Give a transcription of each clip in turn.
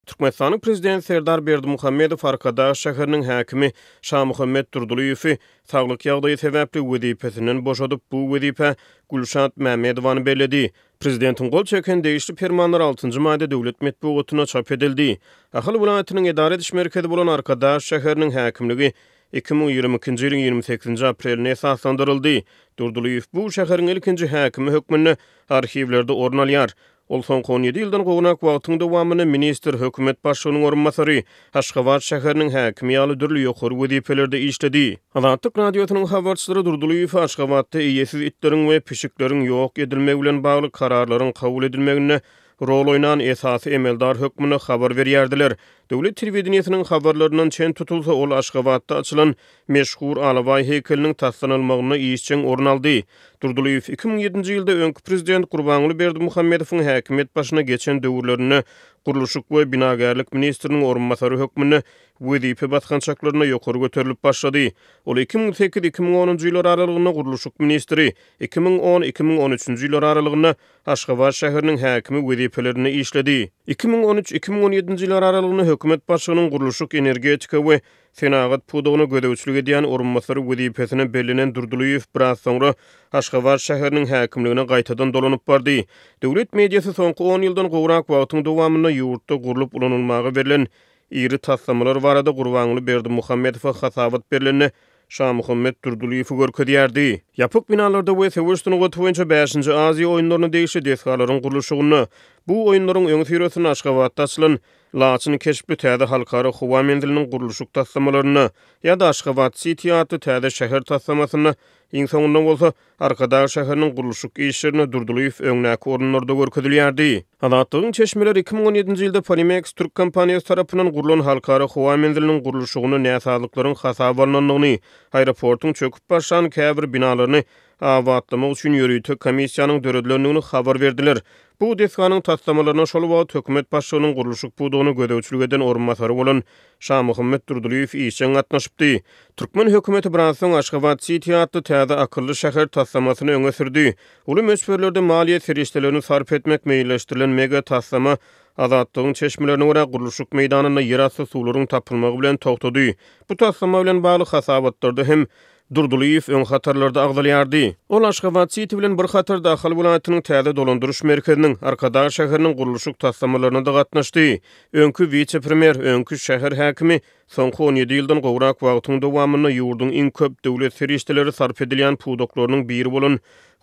Türkmenistanyň prezidenti Serdar Berdimuhammedow Arkadaş şäheriniň häkimi Şahmuhammed Durdulyevy saglyk ýagdaýy sebäpli wezipesinden boşadyp bu wezipe Gülşat Mämmedowany bellädi. Prezidentiň gol çeken degişli fermanlar 6-njy maýda döwlet medeniýetine çap edildi. Ahal vilayatynyň edara ediş merkezi bolan Arkadaş şäheriniň häkimligi 2022-nji ýylyň 28-nji apreline esaslandyryldy. Durdulyew bu şäheriň ilkinji häkimi hökmüni arhivlerde orun alýar. Ol son 17 ýyldan gownak wagtyň dowamyny minister hökümet başlygynyň orunmasary Aşgabat şäheriniň häkimi ýaly dürli ýokary wezipelerde işledi. Azatlyk radiosynyň habarçylary Durdulyew Aşgabatda iýesiz itleriň we pişikleriň ýok edilmegi bilen bagly kararlaryň kabul edilmegine rol oynan esasy emeldar hökmüne habar berýärdiler. Döwlet telewizionynyň habarlaryndan çen tutulsa ol Aşgabatda açylan meşhur Alabay heykeliniň taslanylmagyna işçiň orun aldy. Durdulyew 2007-nji ýylda öňkü prezident Gurbanguly Berdimuhammedowyň häkimet başyna geçen döwürlerini guruluşyk we binagerlik ministriniň orunmasary hökmüni wezipe batgançaklaryna ýokary göterilip başlady. Ol 2008-2010-njy ýyllar aralygyna guruluşyk ministri, 2010-2013-njy ýyllar aralygyna Aşgabat şäheriniň häkimi wezipelerini işledi. 2013-2017-njy ýyllar aralygyna hökümet başlygynyň guruluşyk energetika we senagat pudugyny gödäwçilik edýän orunmasary wezipesine bellenen Durdulyew biraz soňra Aşgabat şäheriniň häkimligine gaýtadan dolanyp bardy. Döwlet mediýasy soňky 10 ýyldan gowrak wagtyň dowamyna ýurtda gurulyp ulanylmagy berilen iri taslamalar barada Gurbanguly Berdimuhammedowa hasabat berileni Şahmuhammed Durdulyew görkezýärdi. Ýapyk binalarda we Sewirstiniň gotuwynça 5-nji Aziýa oýunlaryny degişli deskalaryň guruluşygyny, bu oýunlaryň öňü süreçini Aşgabatda açylan Laçyny keşipli täze halkara howa mendiliniň guruluşyk taslamalaryny ýa-da Aşgabat City atly täze şäher taslamasyny ýa-da bolsa Arkadaş şäheriniň guruluşyk işlerini Durdulyew öňnäki orunlarda görkezilýärdi. Azatlygyň çeşmeleri 2017-nji ýylda Polimex Türk kompaniýasy tarapyndan gurulan halkara howa mendiliniň guruluşygyny näsalyklaryň hasap alynanyny, aeroportyň çöküp başlan käbir binalaryny awatlamak üçin ýürüýtük komissiýanyň döredlendigini habar berdiler. Bu deskanyň taslamalaryna şol wagt hökümet başlygynyň guruluşyk pudugyny gödäwçilik eden orunmasary bolan Şahmuhammed Durdulyew işçiň gatnaşypdy. Türkmen hökümeti biraz soň Aşgabat City atly täze akylly şäher taslamasyny öňe sürdi. Uly mesperlerde maliýet serişdelerini sarf etmek meýilleşdirilen mega taslama Azatlygyň çeşmelerine görä guruluşyk meýdanyna ýerasty suwlaryň tapylmagy bilen togtady. Bu taslama bilen bagly hasabatlarda hem Durdulyew öň hatarlarda agdalýardy. Ol Aşgabat City bilen bir hatar daxil vilayatynyň täze dolandyryş merkeziniň Arkadaş şäheriniň guruluşyk taslamalaryna da gatnaşdy. Öňkü vice-premier, öňkü şäher häkimi soňky 17 ýyldan gowrak wagtyň dowamyna ýurduň iň köp döwlet serişdeleri sarf edilýän pudoklarynyň biri bolan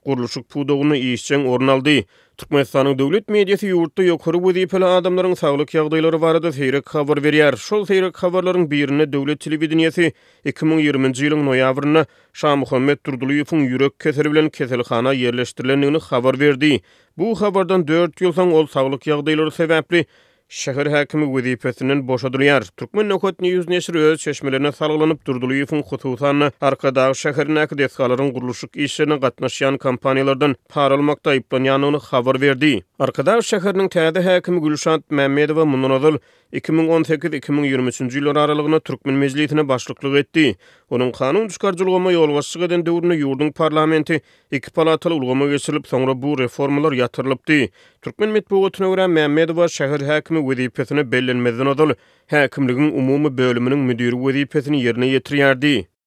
guruluşyk pudugyny işçiň orun aldy. Türkmenistanyň döwlet mediýasy ýurtda ýokary wezipeli adamlaryň saglyk ýagdaýlary barada seýrek habar berýär. Şol seýrek habarlaryň birine döwlet telewizionyasy 2020-nji ýylyň noýabryna Şahmuhammed Durdulyewiň ýürek keseri bilen keselhana ýerleşdirilendigini habar berdi. Bu habardan 4 ýyl soň ol saglyk ýagdaýlary sebäpli şäher häkimi wezipesinden boşadylýar. Türkmen Nokat News neşri öz çeşmelerine salgylanyp Durdulyewiň hususan Arkadaş şäherindäki deskalaryň guruluşyk işlerine gatnaşýan kompaniýalardan para almakda aýplanýanyny habar berdi. Arkadaş şäheriniň täze häkimi Gülşat Mämmedowa mundan azal 2018-2023-nji ýyllar aralygyna Türkmen mejlisine başlyklyk etdi. Onuň kanun çykarjylygyna ýol başçylyk eden döwründe ýurduň parlamenti 2 palataly ulgama geçirilip soňra bu reformalar ýatyrylypdy. Türkmen medeniýetine görä Mämmedowa şäher häkimi wezipesine bellenmezden azal häkimligiň umumy bölüminiň müdiri wezipesini ýerine ýetirýärdi.